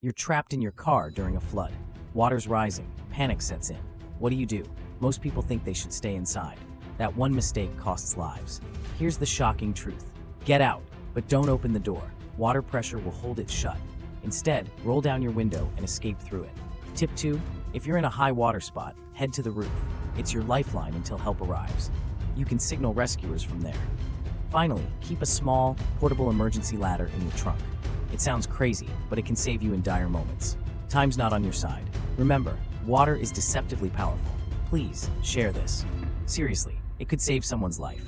You're trapped in your car during a flood. Water's rising. Panic sets in. What do? Most people think they should stay inside. That one mistake costs lives. Here's the shocking truth. Get out, but don't open the door. Water pressure will hold it shut. Instead, roll down your window and escape through it. Tip 2. If you're in a high water spot, head to the roof. It's your lifeline until help arrives. You can signal rescuers from there. Finally, keep a small, portable emergency ladder in your trunk. It sounds crazy, but it can save you in dire moments. Time's not on your side. Remember, water is deceptively powerful. Please, share this. Seriously, it could save someone's life.